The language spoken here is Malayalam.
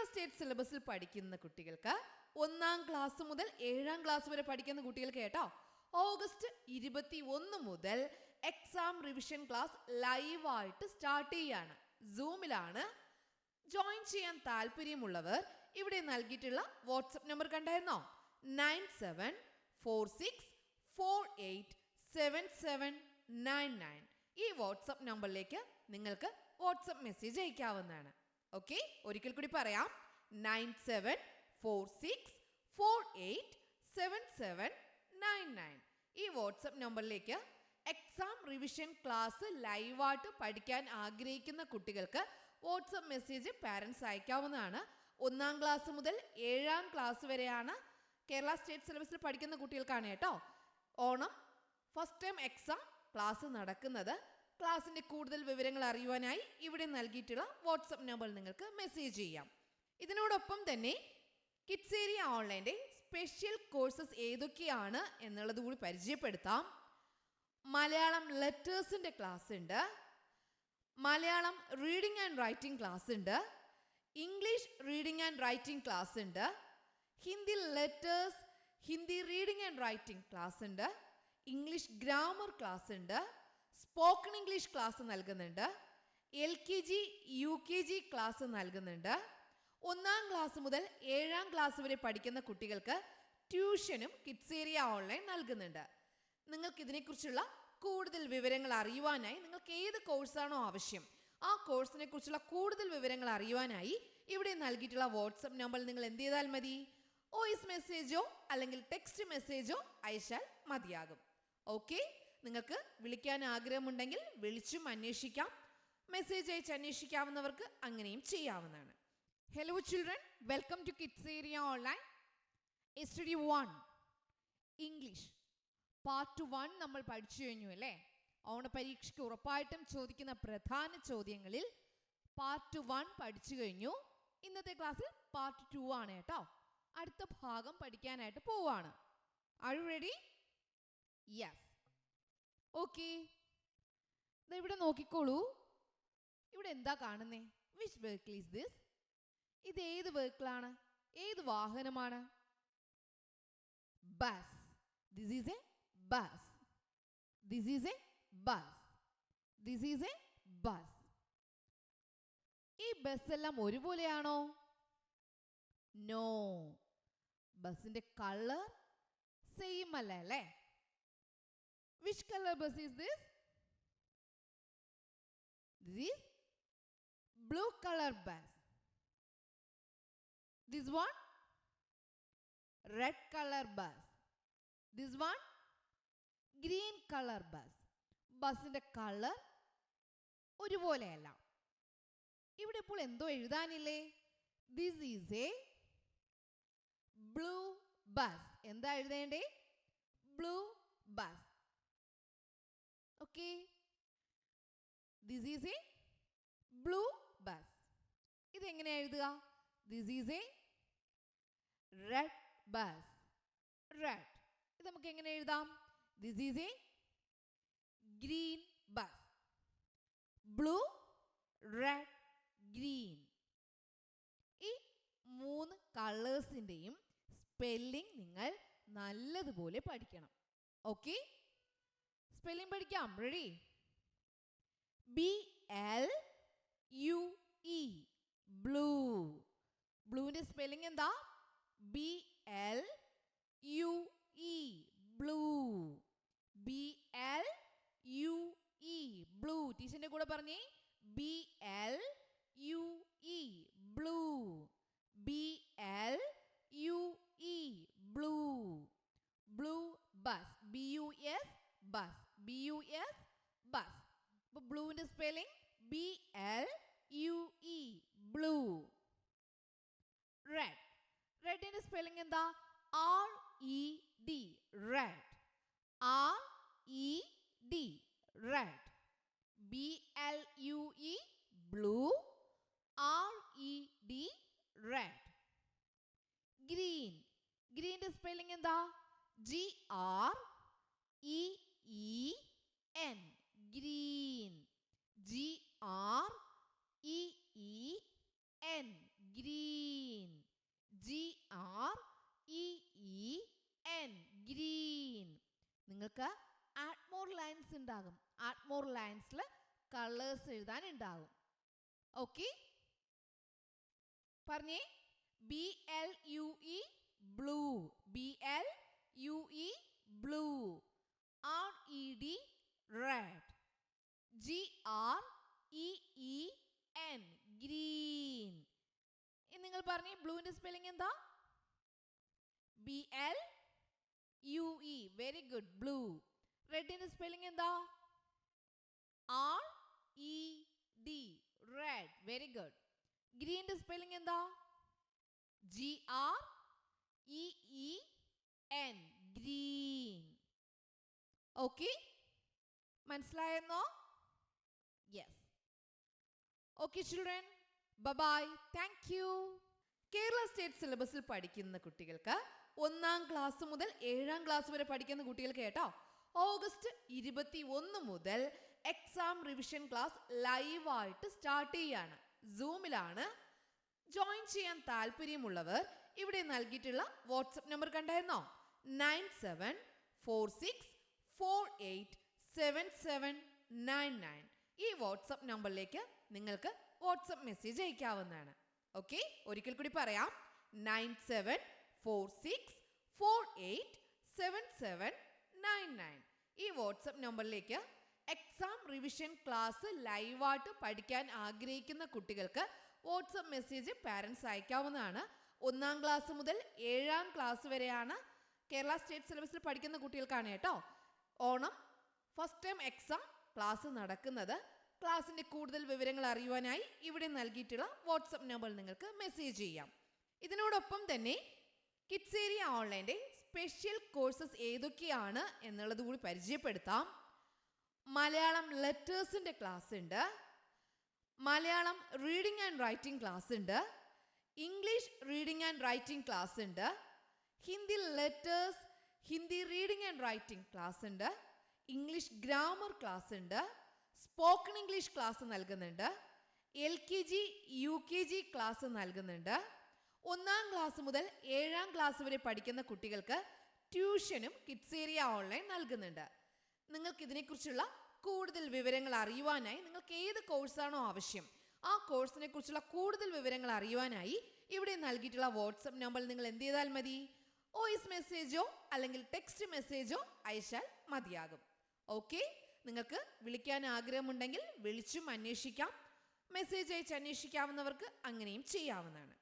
സ്റ്റേറ്റ് സിലബസിൽ പഠിക്കുന്ന കുട്ടികൾക്ക് 1-ാം ക്ലാസ് മുതൽ 7-ാം ക്ലാസ് വരെ പഠിക്കുന്ന കുട്ടികൾക്ക് കേട്ടോ, ഓഗസ്റ്റ് 21 മുതൽ എക്സാം റിവിഷൻ ക്ലാസ് ലൈവായിട്ട് സ്റ്റാർട്ട് ചെയ്യാണ്. സൂമിലാണ്. ജോയിൻ ചെയ്യാൻ താല്പര്യമുള്ളവർ ഇവിടെ നൽകിയിട്ടുള്ള വാട്സപ്പ് നമ്പർ കണ്ടായിരുന്നോ? 9746487799. ഈ വാട്സപ്പ് നമ്പറിലേക്ക് നിങ്ങൾക്ക് വാട്സപ്പ് മെസ്സേജ് അയക്കാവുന്നതാണ്. ഓക്കെ, ഒരിക്കൽ കൂടി പറയാം. 9746487799. ഈ വാട്സപ്പ് നമ്പറിലേക്ക് എക്സാം റിവിഷൻ ക്ലാസ് ലൈവായിട്ട് പഠിക്കാൻ ആഗ്രഹിക്കുന്ന കുട്ടികൾക്ക് വാട്സപ്പ് മെസ്സേജ് പാരൻസ് അയക്കാവുന്നതാണ്. 1-ാം ക്ലാസ് മുതൽ 7-ാം ക്ലാസ് വരെയാണ് കേരള സ്റ്റേറ്റ് സിലബസിൽ പഠിക്കുന്ന കുട്ടികൾക്കാണ് കേട്ടോ Onam first time exam class നടക്കുന്നത്. ക്ലാസ്സിൻ്റെ കൂടുതൽ വിവരങ്ങൾ അറിയുവാനായി ഇവിടെ നൽകിയിട്ടുള്ള വാട്സപ്പ് നമ്പറിൽ നിങ്ങൾക്ക് മെസ്സേജ് ചെയ്യാം. ഇതിനോടൊപ്പം തന്നെ കിഡ്സ് ഏരിയ ഓൺലൈൻ്റെ സ്പെഷ്യൽ കോഴ്സസ് ഏതൊക്കെയാണ് എന്നുള്ളത് കൂടി പരിചയപ്പെടുത്താം. മലയാളം ലെറ്റേഴ്സിൻ്റെ ക്ലാസ് ഉണ്ട്, Malayalam reading and writing class ഉണ്ട്, English reading and writing class ഉണ്ട്, Hindi letters, Hindi reading and writing class ഉണ്ട്, ഇംഗ്ലീഷ് ഗ്രാമർ ക്ലാസ് ഉണ്ട്, സ്പോക്കൺ ഇംഗ്ലീഷ് ക്ലാസ് നൽകുന്നുണ്ട്, LKG UKG ക്ലാസ് നൽകുന്നുണ്ട്. 1-ാം ക്ലാസ് മുതൽ 7-ാം ക്ലാസ് വരെ പഠിക്കുന്ന കുട്ടികൾക്ക് ട്യൂഷനും കിഡ്സ് ഏരിയ ഓൺലൈൻ നൽകുന്നുണ്ട്. നിങ്ങൾക്ക് ഇതിനെക്കുറിച്ചുള്ള കൂടുതൽ വിവരങ്ങൾ അറിയുവാനായി നിങ്ങൾക്ക് ഏത് കോഴ്സാണോ ആവശ്യം ആ കോഴ്സിനെ കുറിച്ചുള്ള കൂടുതൽ വിവരങ്ങൾ അറിയുവാനായി ഇവിടെ നൽകിയിട്ടുള്ള വാട്സപ്പ് നമ്പറിൽ നിങ്ങൾ എന്ത് ചെയ്താൽ മതി? വോയിസ് മെസ്സേജോ അല്ലെങ്കിൽ ടെക്സ്റ്റ് മെസ്സേജോ അയച്ചാൽ മതിയാകും. ഓക്കെ, നിങ്ങൾക്ക് വിളിക്കാൻ ആഗ്രഹമുണ്ടെങ്കിൽ വിളിച്ചും അന്വേഷിക്കാം. മെസ്സേജ് അയച്ച് അന്വേഷിക്കാവുന്നവർക്ക് അങ്ങനെയും ചെയ്യാവുന്നതാണ്. Hello children, welcome to Kids Area online. Study 1 English part 1 നമ്മൾ പഠിച്ചു കഴിഞ്ഞു അല്ലേ? ഓണപരീക്ഷയ്ക്ക് ഉറപ്പായിട്ടും ചോദിക്കുന്ന പ്രധാന ചോദ്യങ്ങളിൽ പാർട്ട് 1 പഠിച്ചു കഴിഞ്ഞു. ഇന്നത്തെ ക്ലാസ്സിൽ പാർട്ട് 2 ആണ് കേട്ടോ. അടുത്ത ഭാഗം പഠിക്കാനായിട്ട് പോവാണ്. Are you ready? Yes. Okay, ഇവിടെ നോക്കിക്കോളൂ. ഇവിടെ എന്താ കാണുന്നേ? Which vehicle is this? ഇത് ഏത് വെഹിക്കിളാണ്? ഏത് വാഹനമാണ്? Bus. This is A bus. This is A bus. This is A bus. ഈ ബസ് എല്ലാം ഒരുപോലെയാണോ? നോ. ബസിന്റെ കളർ സെയിം അല്ല അല്ലേ? Which color bus is this? This is blue color bus. This one red color bus. This one green color bus. ബസിന്റെ കളർ ഒരുപോലെയല്ല. ഇവിടെ ഇപ്പോൾ എന്തോ എഴുതാനില്ലേ? This is a blue bus. എന്താ എഴുതേണ്ടേ? Blue bus. Okay, this is a blue bus. ഇതെങ്ങനെയാ എഴുതുക? This is a red bus. Red. ഇത് നമുക്ക് എങ്ങനെ എഴുതാം? This is a green bus. Blue, red, green. ഈ 3 കളേഴ്സിൻ്റെയും സ്പെല്ലിംഗ് നിങ്ങൾ നല്ലതുപോലെ പഠിക്കണം. ഓക്കെ, സ്പെല്ലിംഗ് പഠിക്കാം. റെഡി? BLUE blue. ബ്ലൂവിന്റെ സ്പെല്ലിംഗ് എന്താ? BLUE blue. BLUE blue. ടീച്ചറിന്റെ കൂടെ പറഞ്ഞേ. BLUE blue. BLUE blue. Blue bus. BUS bus. BUS bus. അപ്പോൾ ബ്ലൂവിന്റെ സ്പെല്ലിംഗ് BLUE ബ്ലൂ. റെഡ്. റെഡിന്റെ സ്പെല്ലിംഗ് എന്താ? RED red. RED red. BLUE blue. RED red. Green. ഗ്രീന്റെ സ്പെല്ലിംഗ് എന്താ? GREEN green. GREEN ലൈൻസിൽ കളേഴ്സ് എഴുതാനുണ്ടാവും. ഓക്കെ, പറഞ്ഞേ. BLUE blue, BLUE blue. RED red, GREEN green. ഇനി നിങ്ങൾ പറഞ്ഞേ ബ്ലൂവിന്റെ സ്പെല്ലിംഗ് എന്താ? BLUE, very good, blue. റെഡിന്റെ സ്പെല്ലിംഗ് എന്താ? RED red, very good. ഗ്രീനിന്റെ സ്പെല്ലിംഗ് എന്താ? GREEN green. ഓക്കെ, മനസ്സിലായെന്നോ? Yes. Okay children, bye, thank you. Kerala state സിലബസിൽ പഠിക്കുന്ന കുട്ടികൾക്ക് 1-ാം ക്ലാസ് മുതൽ 7-ാം ക്ലാസ് വരെ പഠിക്കുന്ന കുട്ടികൾക്ക് കേട്ടോ, ഓഗസ്റ്റ് 21 മുതൽ എക്സാം റിവിഷൻ ക്ലാസ് ലൈവായിട്ട് സ്റ്റാർട്ട് ചെയ്യാണ്. സൂമിലാണ്. ജോയിൻ ചെയ്യാൻ താല്പര്യമുള്ളവർ ഇവിടെ നൽകിയിട്ടുള്ള വാട്സപ്പ് നമ്പർ കണ്ടായിരുന്നോ? 9746487799. ഈ വാട്സപ്പ് നമ്പറിലേക്ക് നിങ്ങൾക്ക് വാട്സപ്പ് മെസ്സേജ് അയക്കാവുന്നതാണ്. ഓക്കെ, ഒരിക്കൽ കൂടി പറയാം. 9746487799. ഈ വാട്സപ്പ് നമ്പറിലേക്ക് എക്സാം റിവിഷൻ ക്ലാസ് ലൈവായിട്ട് പഠിക്കാൻ ആഗ്രഹിക്കുന്ന കുട്ടികൾക്ക് വാട്സപ്പ് മെസ്സേജ് പാരൻസ് അയക്കാവുന്നതാണ്. 1-ാം ക്ലാസ് മുതൽ 7-ാം ക്ലാസ് വരെയാണ് കേരള സ്റ്റേറ്റ് സിലബസിൽ പഠിക്കുന്ന കുട്ടികൾക്കാണ് കേട്ടോ Onam first time exam class നടക്കുന്നത്. ക്ലാസ്സിൻ്റെ കൂടുതൽ വിവരങ്ങൾ അറിയുവാനായി ഇവിടെ നൽകിയിട്ടുള്ള വാട്സപ്പ് നമ്പറിൽ നിങ്ങൾക്ക് മെസ്സേജ് ചെയ്യാം. ഇതിനോടൊപ്പം തന്നെ കിഡ്സ് ഏരിയ ഓൺലൈൻ്റെ സ്പെഷ്യൽ കോഴ്സസ് ഏതൊക്കെയാണ് എന്നുള്ളത് കൂടി പരിചയപ്പെടുത്താം. മലയാളം ലെറ്റേഴ്സിൻ്റെ ക്ലാസ് ഉണ്ട്, Malayalam reading and writing class ഉണ്ട്, English reading and writing class ഉണ്ട്, Hindi letters, Hindi reading and writing class ഉണ്ട്, ഇംഗ്ലീഷ് ഗ്രാമർ ക്ലാസ് ഉണ്ട്, സ്പോക്കൺ ഇംഗ്ലീഷ് ക്ലാസ് നൽകുന്നുണ്ട്, LKG UKG ക്ലാസ് നൽകുന്നുണ്ട്. 1-ാം ക്ലാസ് മുതൽ 7-ാം ക്ലാസ് വരെ പഠിക്കുന്ന കുട്ടികൾക്ക് ട്യൂഷനും കിഡ്സ് ഏരിയ ഓൺലൈൻ നൽകുന്നുണ്ട്. നിങ്ങൾക്ക് ഇതിനെക്കുറിച്ചുള്ള കൂടുതൽ വിവരങ്ങൾ അറിയുവാനായി നിങ്ങൾക്ക് ഏത് കോഴ്സാണോ ആവശ്യം ആ കോഴ്സിനെ കുറിച്ചുള്ള കൂടുതൽ വിവരങ്ങൾ അറിയുവാനായി ഇവിടെ നൽകിയിട്ടുള്ള വാട്സപ്പ് നമ്പറിൽ നിങ്ങൾ എന്ത് ചെയ്താൽ മതി? വോയിസ് മെസ്സേജോ അല്ലെങ്കിൽ ടെക്സ്റ്റ് മെസ്സേജോ അയച്ചാൽ മതിയാകും. ഓക്കെ, നിങ്ങൾക്ക് വിളിക്കാൻ ആഗ്രഹമുണ്ടെങ്കിൽ വിളിച്ചും അന്വേഷിക്കാം. മെസ്സേജ് അയച്ച് അന്വേഷിക്കാവുന്നവർക്ക് അങ്ങനെയും ചെയ്യാവുന്നതാണ്.